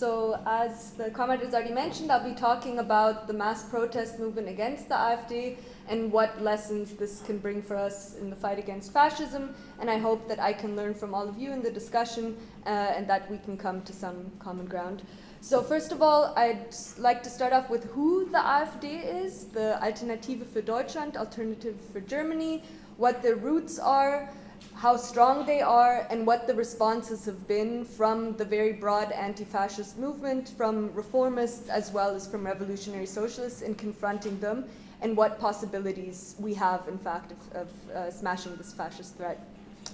So as the comrade has already mentioned, I'll be talking about the mass protest movement against the AfD and what lessons this can bring for us in the fight against fascism. And I hope that I can learn from all of you in the discussion and that we can come to some common ground. So first of all, I'd like to start off with who the AfD is, the Alternative für Deutschland, Alternative for Germany, what their roots are, how strong they are, and what the responses have been from the very broad anti-fascist movement, from reformists as well as from revolutionary socialists in confronting them, and what possibilities we have, in fact, of smashing this fascist threat.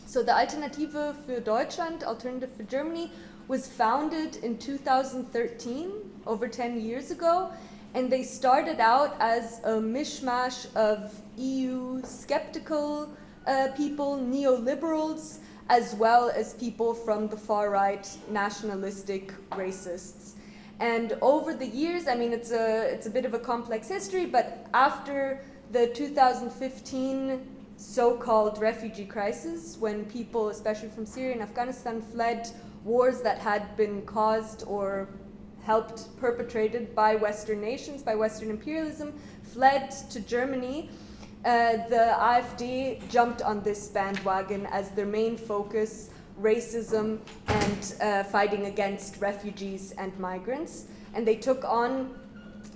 So the Alternative für Deutschland, Alternative for Germany, was founded in 2013, over 10 years ago, and they started out as a mishmash of EU skeptical people, neoliberals, as well as people from the far-right nationalistic racists. And over the years, I mean, it's a bit of a complex history, but after the 2015 so-called refugee crisis, when people, especially from Syria and Afghanistan, fled wars that had been caused or helped perpetrated by Western nations, by Western imperialism, fled to Germany, the AfD jumped on this bandwagon as their main focus, racism and fighting against refugees and migrants. And they took on,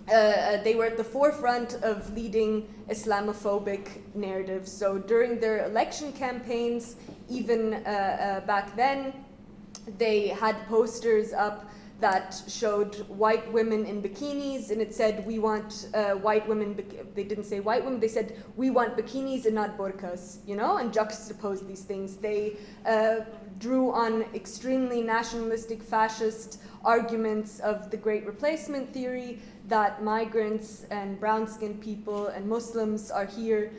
they were at the forefront of leading Islamophobic narratives. So during their election campaigns, even back then, they had posters up that showed white women in bikinis, and it said, we want white women, they didn't say white women, they said, we want bikinis and not burqas, you know, and juxtaposed these things. They drew on extremely nationalistic fascist arguments of the Great Replacement theory, that migrants and brown-skinned people and Muslims are here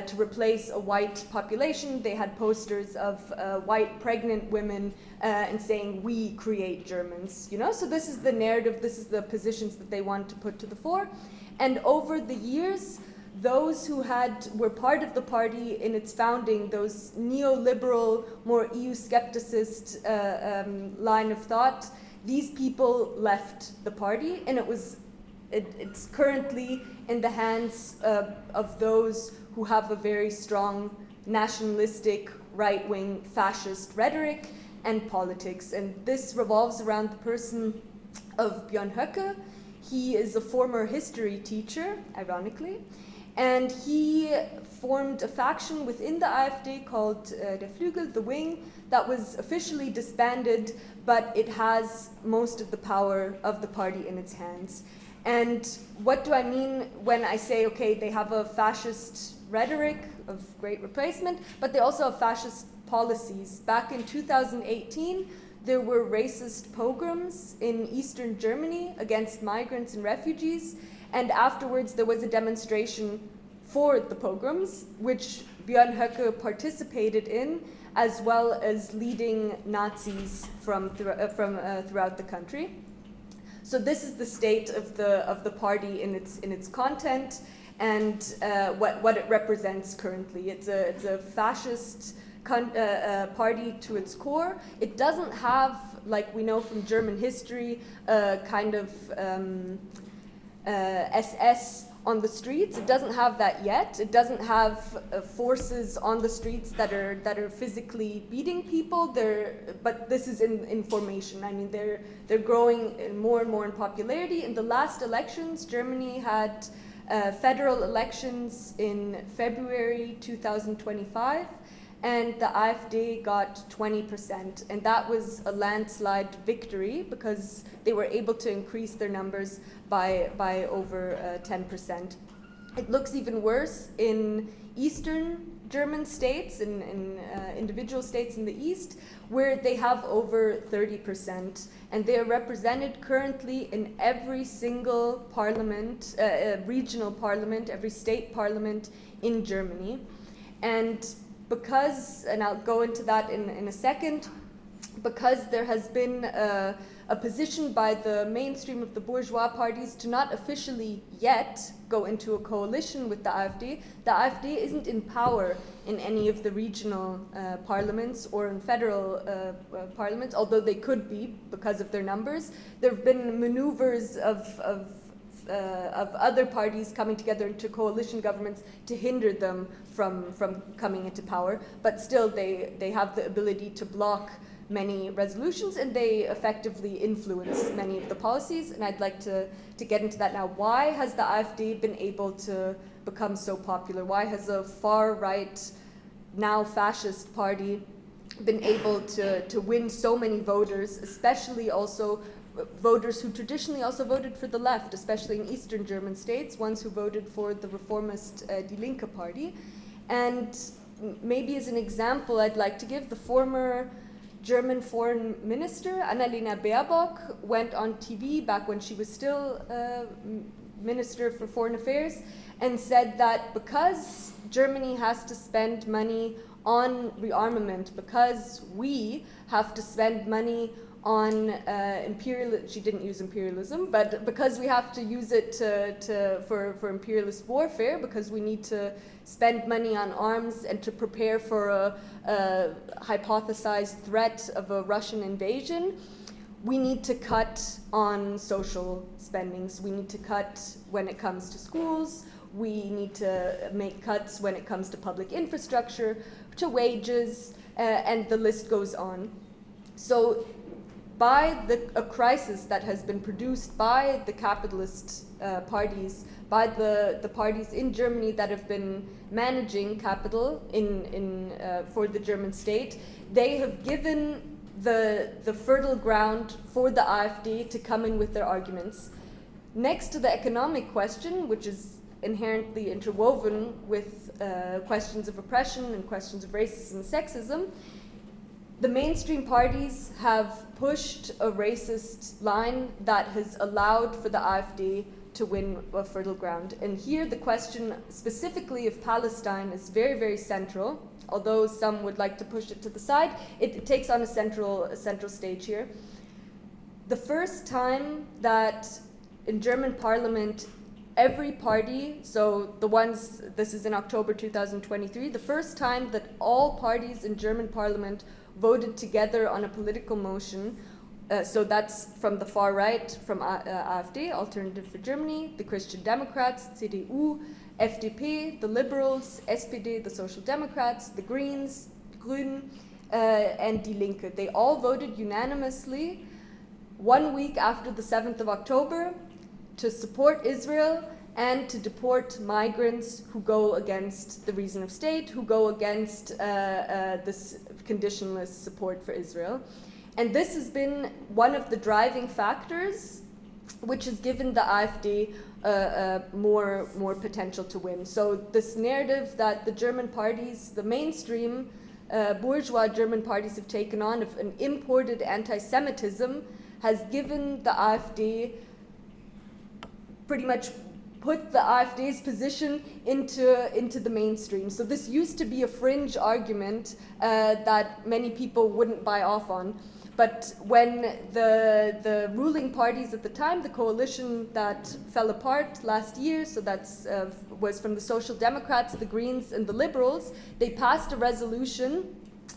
to replace a white population. They had posters of white pregnant women and saying, we create Germans, you know? So this is the narrative, this is the positions that they want to put to the fore. And over the years, those who were part of the party in its founding, those neoliberal, more EU skepticist line of thought, these people left the party, and it's currently in the hands of those who have a very strong nationalistic, right-wing, fascist rhetoric and politics. And this revolves around the person of Björn Höcke. He is a former history teacher, ironically, and he formed a faction within the AfD called Der Flügel, the Wing, that was officially disbanded, but it has most of the power of the party in its hands. And what do I mean when I say, okay, they have a fascist rhetoric of Great Replacement, but they also have fascist policies. Back in 2018, there were racist pogroms in Eastern Germany against migrants and refugees, and afterwards there was a demonstration for the pogroms, which Björn Höcke participated in, as well as leading Nazis from throughout the country. So this is the state of the party in its content and what it represents currently. It's a fascist party to its core. It doesn't have, like we know from German history, kind of SS on the streets. It doesn't have that yet. It doesn't have forces on the streets that are physically beating people. But this is in formation. I mean, they're growing more and more in popularity. In the last elections, Germany had federal elections in February 2025, and the AfD got 20%, and that was a landslide victory because they were able to increase their numbers by over 10%. It looks even worse in Eastern German states, in individual states in the East, where they have over 30%, and they are represented currently in every single parliament, regional parliament, every state parliament in Germany. And because, and I'll go into that in a second, because there has been a position by the mainstream of the bourgeois parties to not officially yet go into a coalition with the AfD. The AfD isn't in power in any of the regional parliaments or in federal parliaments, although they could be because of their numbers. There have been maneuvers of other parties coming together into coalition governments to hinder them from coming into power, but still they have the ability to block many resolutions, and they effectively influence many of the policies, and I'd like to get into that now. Why has the AfD been able to become so popular? Why has a far-right, now fascist party been able to win so many voters, especially also voters who traditionally also voted for the left, especially in Eastern German states, ones who voted for the reformist Die Linke party? And maybe as an example, I'd like to give the former German foreign minister, Annalena Baerbock, went on TV back when she was still Minister for Foreign Affairs and said that because Germany has to spend money on rearmament, because we have to spend money on imperialism, she didn't use imperialism, but because we have to use it for imperialist warfare, because we need to spend money on arms and to prepare for a hypothesized threat of a Russian invasion, we need to cut on social spendings. We need to cut when it comes to schools. We need to make cuts when it comes to public infrastructure, to wages, and the list goes on. So by a crisis that has been produced by the capitalist parties, by the parties in Germany that have been managing capital for the German state, they have given the fertile ground for the AfD to come in with their arguments. Next to the economic question, which is inherently interwoven with questions of oppression and questions of racism and sexism, the mainstream parties have pushed a racist line that has allowed for the AfD to win a fertile ground. And here the question specifically of Palestine is very, very central. Although some would like to push it to the side, it takes on a central stage here. The first time that in German parliament every party, so the ones, this is in October 2023, the first time that all parties in German parliament voted together on a political motion, so that's from the far right, from AfD, Alternative for Germany, the Christian Democrats, CDU, FDP, the Liberals, SPD, the Social Democrats, the Greens, Grünen, and Die Linke. They all voted unanimously 1 week after the 7th of October to support Israel and to deport migrants who go against the reason of state, who go against this conditionless support for Israel. And this has been one of the driving factors which has given the AfD more potential to win. So this narrative that the German parties, the mainstream bourgeois German parties have taken on of an imported anti-Semitism has given the AfD, pretty much put the AfD's position into the mainstream. So this used to be a fringe argument that many people wouldn't buy off on. But when the ruling parties at the time, the coalition that fell apart last year, so that's was from the Social Democrats, the Greens, and the Liberals, they passed a resolution,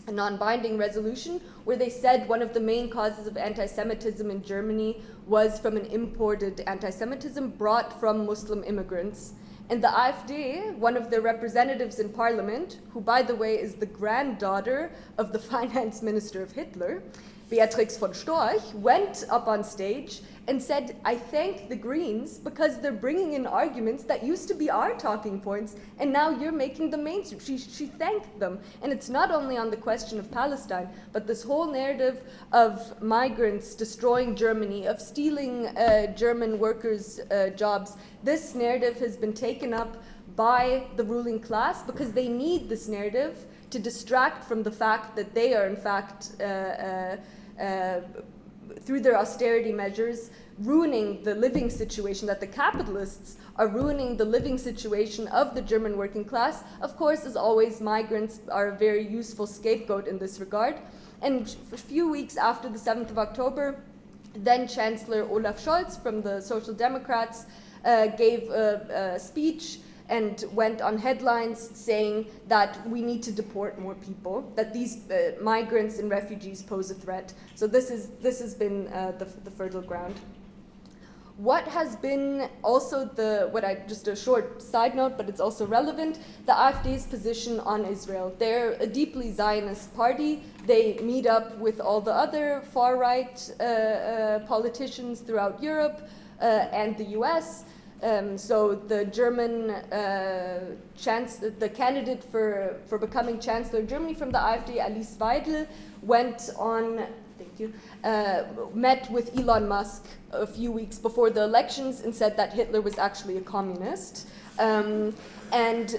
a non-binding resolution, where they said one of the main causes of anti-Semitism in Germany was from an imported anti-Semitism brought from Muslim immigrants. And the AfD, one of their representatives in parliament, who by the way is the granddaughter of the finance minister of Hitler, Beatrix von Storch, went up on stage and said, I thank the Greens because they're bringing in arguments that used to be our talking points and now you're making them mainstream. She thanked them. And it's not only on the question of Palestine, but this whole narrative of migrants destroying Germany, of stealing German workers' jobs. This narrative has been taken up by the ruling class because they need this narrative to distract from the fact that they are in fact through their austerity measures, ruining the living situation, that the capitalists are ruining the living situation of the German working class. Of course, as always, migrants are a very useful scapegoat in this regard. And a few weeks after the 7th of October, then Chancellor Olaf Scholz from the Social Democrats gave a speech and went on headlines saying that we need to deport more people, that these migrants and refugees pose a threat. So this has been the fertile ground. What has been also just a short side note, but it's also relevant, the AfD's position on Israel. They're a deeply Zionist party. They meet up with all the other far-right politicians throughout Europe and the US. So the German the candidate for becoming chancellor of Germany from the AfD, Alice Weidel, went on, met with Elon Musk a few weeks before the elections and said that Hitler was actually a communist. And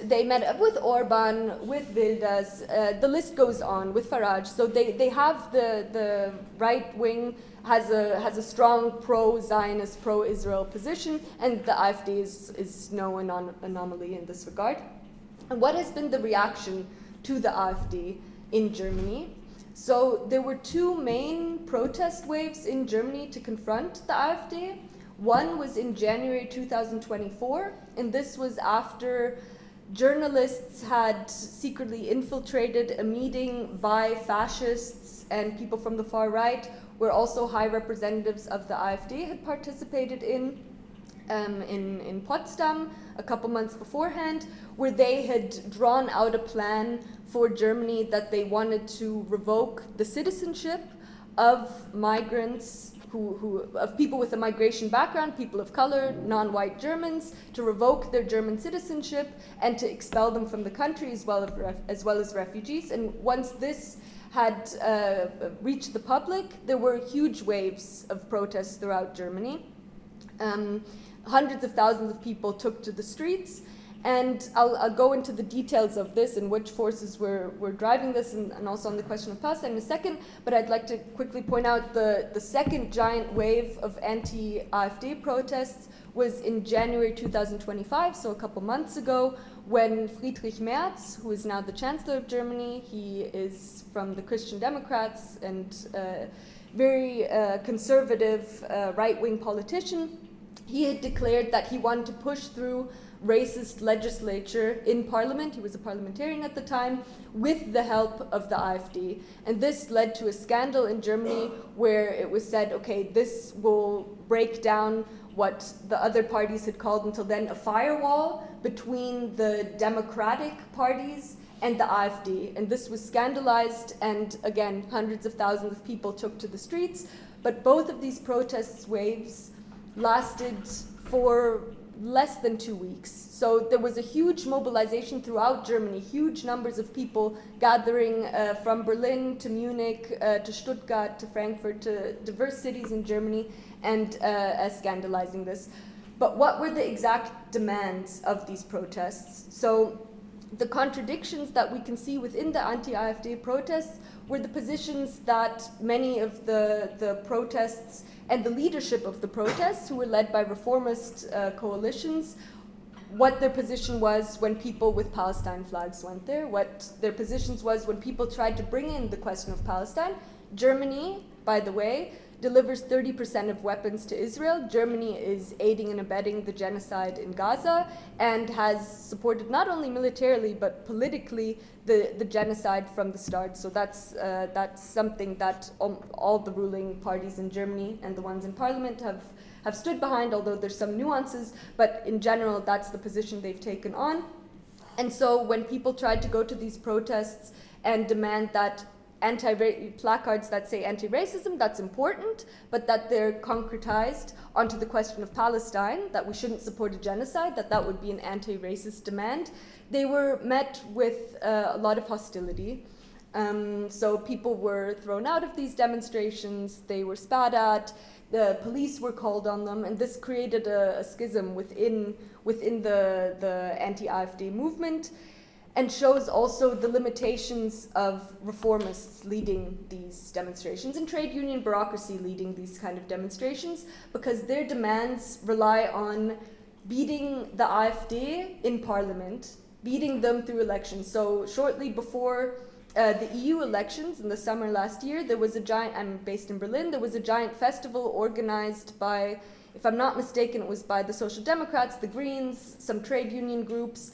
they met up with Orban, with Wilders, the list goes on, with Farage. So they have the right wing has a strong pro-Zionist, pro-Israel position, and the AfD is no anomaly in this regard. And what has been the reaction to the AfD in Germany? So there were two main protest waves in Germany to confront the AfD. One was in January 2024, and this was after journalists had secretly infiltrated a meeting by fascists and people from the far right, where also high representatives of the AfD had participated in Potsdam a couple months beforehand, where they had drawn out a plan for Germany that they wanted to revoke the citizenship of migrants of people with a migration background, people of color, non-white Germans, to revoke their German citizenship and to expel them from the country as well as refugees. And once this had reached the public, there were huge waves of protests throughout Germany. Hundreds of thousands of people took to the streets, and I'll go into the details of this and which forces were driving this, and also on the question of Palestine in a second, but I'd like to quickly point out the second giant wave of anti-AfD protests was in January 2025, so a couple months ago, when Friedrich Merz, who is now the Chancellor of Germany, he is from the Christian Democrats and very conservative right-wing politician, he had declared that he wanted to push through racist legislature in parliament. He was a parliamentarian at the time, with the help of the AfD. And this led to a scandal in Germany where it was said, okay, this will break down what the other parties had called until then a firewall between the democratic parties and the AfD. And this was scandalized, and again, hundreds of thousands of people took to the streets. But both of these protest waves lasted for less than 2 weeks. So there was a huge mobilization throughout Germany, huge numbers of people gathering from Berlin to Munich to Stuttgart to Frankfurt to diverse cities in Germany and scandalizing this. But what were the exact demands of these protests? So the contradictions that we can see within the anti-AfD protests were the positions that many of the protests and the leadership of the protests, who were led by reformist coalitions, what their position was when people with Palestine flags went there, what their positions was when people tried to bring in the question of Palestine. Germany, by the way, delivers 30% of weapons to Israel. Germany is aiding and abetting the genocide in Gaza and has supported not only militarily but politically the genocide from the start. So that's something that all the ruling parties in Germany and the ones in parliament have stood behind, although there's some nuances, but in general that's the position they've taken on. And so when people tried to go to these protests and demand that placards that say anti-racism, that's important, but that they're concretized onto the question of Palestine, that we shouldn't support a genocide, that would be an anti-racist demand, they were met with a lot of hostility. So people were thrown out of these demonstrations, they were spat at, the police were called on them, and this created a schism within the anti-AfD movement, and shows also the limitations of reformists leading these demonstrations and trade union bureaucracy leading these kind of demonstrations, because their demands rely on beating the AfD in parliament, beating them through elections. So shortly before the EU elections in the summer last year, there was a giant, I'm based in Berlin, there was a giant festival organized by, if I'm not mistaken, it was by the Social Democrats, the Greens, some trade union groups.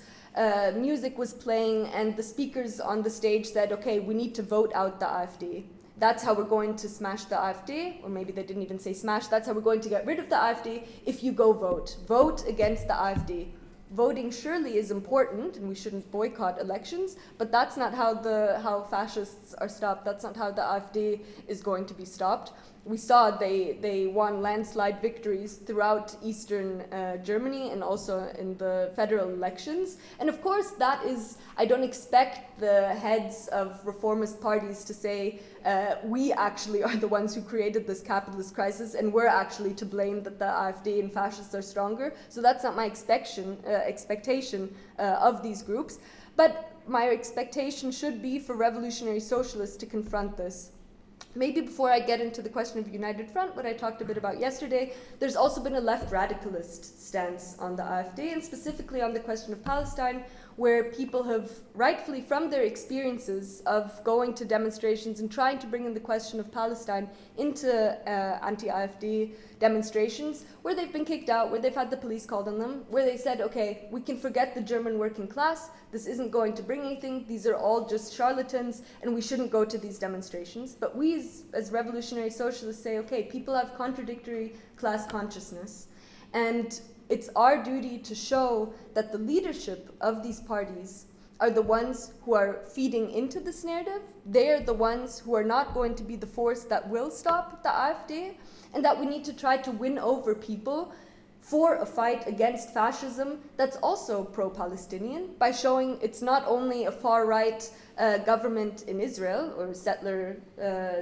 Music was playing, and the speakers on the stage said, okay, we need to vote out the AfD. That's how we're going to smash the AfD, or maybe they didn't even say smash, that's how we're going to get rid of the AfD if you go vote. Vote against the AfD. Voting surely is important, and we shouldn't boycott elections, but that's not how fascists are stopped. That's not how the AfD is going to be stopped. We saw they won landslide victories throughout Eastern Germany and also in the federal elections. And of course, that is, I don't expect the heads of reformist parties to say, we actually are the ones who created this capitalist crisis and we're actually to blame that the AfD and fascists are stronger. So that's not my expectation of these groups. But my expectation should be for revolutionary socialists to confront this. Maybe before I get into the question of United Front, what I talked a bit about yesterday, there's also been a left radicalist stance on the AfD, and specifically on the question of Palestine, where people have rightfully, from their experiences of going to demonstrations and trying to bring in the question of Palestine into anti-AfD demonstrations, where they've been kicked out, where they've had the police called on them, where they said, okay, we can forget the German working class, this isn't going to bring anything, these are all just charlatans, and we shouldn't go to these demonstrations. But we as revolutionary socialists say, okay, people have contradictory class consciousness, and it's our duty to show that the leadership of these parties are the ones who are feeding into this narrative. They're the ones who are not going to be the force that will stop the AfD, and that we need to try to win over people for a fight against fascism that's also pro-Palestinian, by showing it's not only a far-right government in Israel, or settler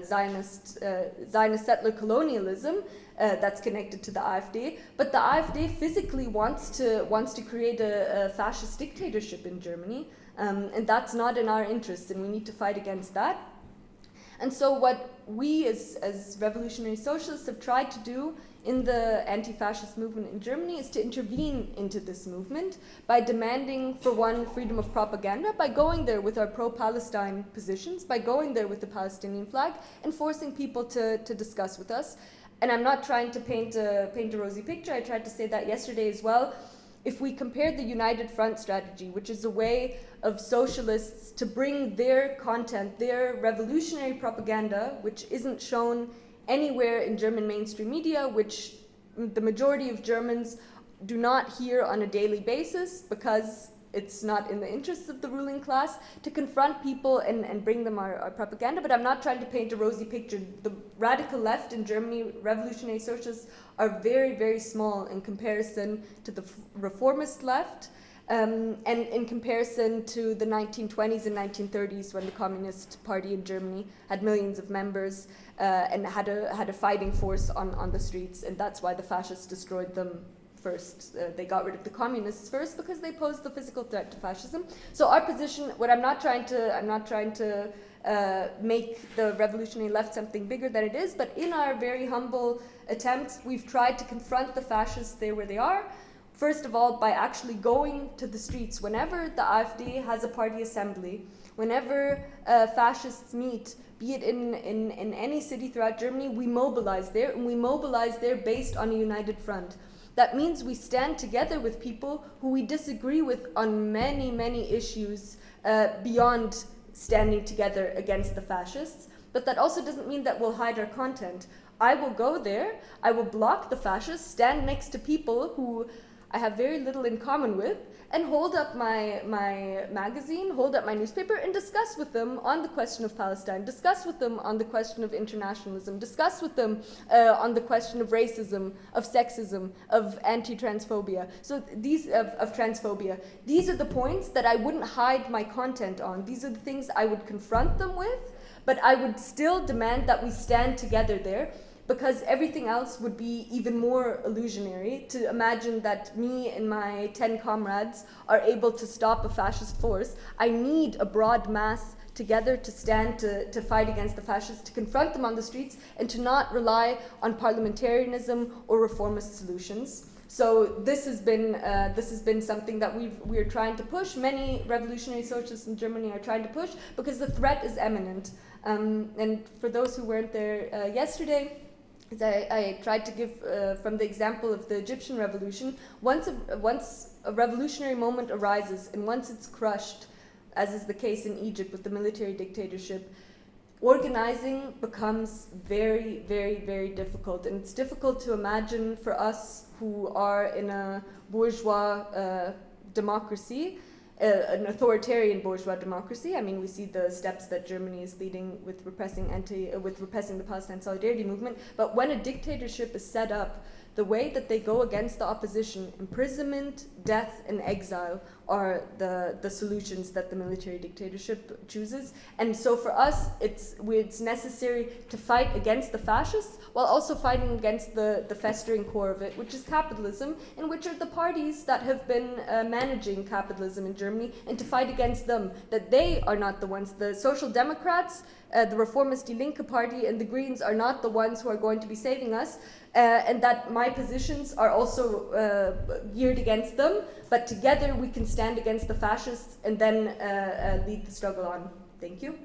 Zionist settler colonialism that's connected to the AfD, but the AfD physically wants to create a fascist dictatorship in Germany, and that's not in our interest, and we need to fight against that. And so what we as revolutionary socialists have tried to do in the anti-fascist movement in Germany is to intervene into this movement by demanding, for one, freedom of propaganda, by going there with our pro-Palestine positions, by going there with the Palestinian flag, and forcing people to discuss with us. And I'm not trying to paint a rosy picture, I tried to say that yesterday as well. If we compare the United Front strategy, which is a way of socialists to bring their content, their revolutionary propaganda, which isn't shown anywhere in German mainstream media, which the majority of Germans do not hear on a daily basis because it's not in the interests of the ruling class, to confront people and bring them our propaganda. But I'm not trying to paint a rosy picture. The radical left in Germany, revolutionary socialists, are very, very small in comparison to the reformist left, and in comparison to the 1920s and 1930s, when the Communist Party in Germany had millions of members and had a fighting force on the streets, and that's why the fascists destroyed them first. They got rid of the communists first because they posed the physical threat to fascism. So our position, what I'm not trying to make the revolutionary left something bigger than it is, but in our very humble attempts, we've tried to confront the fascists there where they are. First of all, by actually going to the streets. Whenever the AfD has a party assembly, whenever fascists meet, be it in any city throughout Germany, we mobilize there, and we mobilize there based on a united front. That means we stand together with people who we disagree with on many, many issues beyond standing together against the fascists. But that also doesn't mean that we'll hide our content. I will go there, I will block the fascists, stand next to people who I have very little in common with, and hold up my magazine, hold up my newspaper, and discuss with them on the question of Palestine, discuss with them on the question of internationalism, discuss with them on the question of racism, of sexism, of anti-transphobia. So these, of transphobia. These are the points that I wouldn't hide my content on. These are the things I would confront them with, but I would still demand that we stand together there, because everything else would be even more illusionary. To imagine that me and my 10 comrades are able to stop a fascist force, I need a broad mass together to stand to fight against the fascists, to confront them on the streets, and to not rely on parliamentarianism or reformist solutions. So this has been something that we're trying to push. Many revolutionary socialists in Germany are trying to push because the threat is imminent. And for those who weren't there yesterday, I tried to give from the example of the Egyptian revolution. Once a revolutionary moment arises, and once it's crushed, as is the case in Egypt with the military dictatorship, organizing becomes very, very, very difficult. And it's difficult to imagine for us who are in a bourgeois democracy, an authoritarian bourgeois democracy. I mean, we see the steps that Germany is leading with repressing the Palestine Solidarity Movement. But when a dictatorship is set up, the way that they go against the opposition, imprisonment, death, and exile, are the solutions that the military dictatorship chooses. And so for us, it's necessary to fight against the fascists while also fighting against the festering core of it, which is capitalism, and which are the parties that have been managing capitalism in Germany, and to fight against them, that they are not the ones. The Social Democrats, the Reformist Die Linke Party, and the Greens are not the ones who are going to be saving us, and that my positions are also geared against them, but together we can stand against the fascists and then lead the struggle on. Thank you.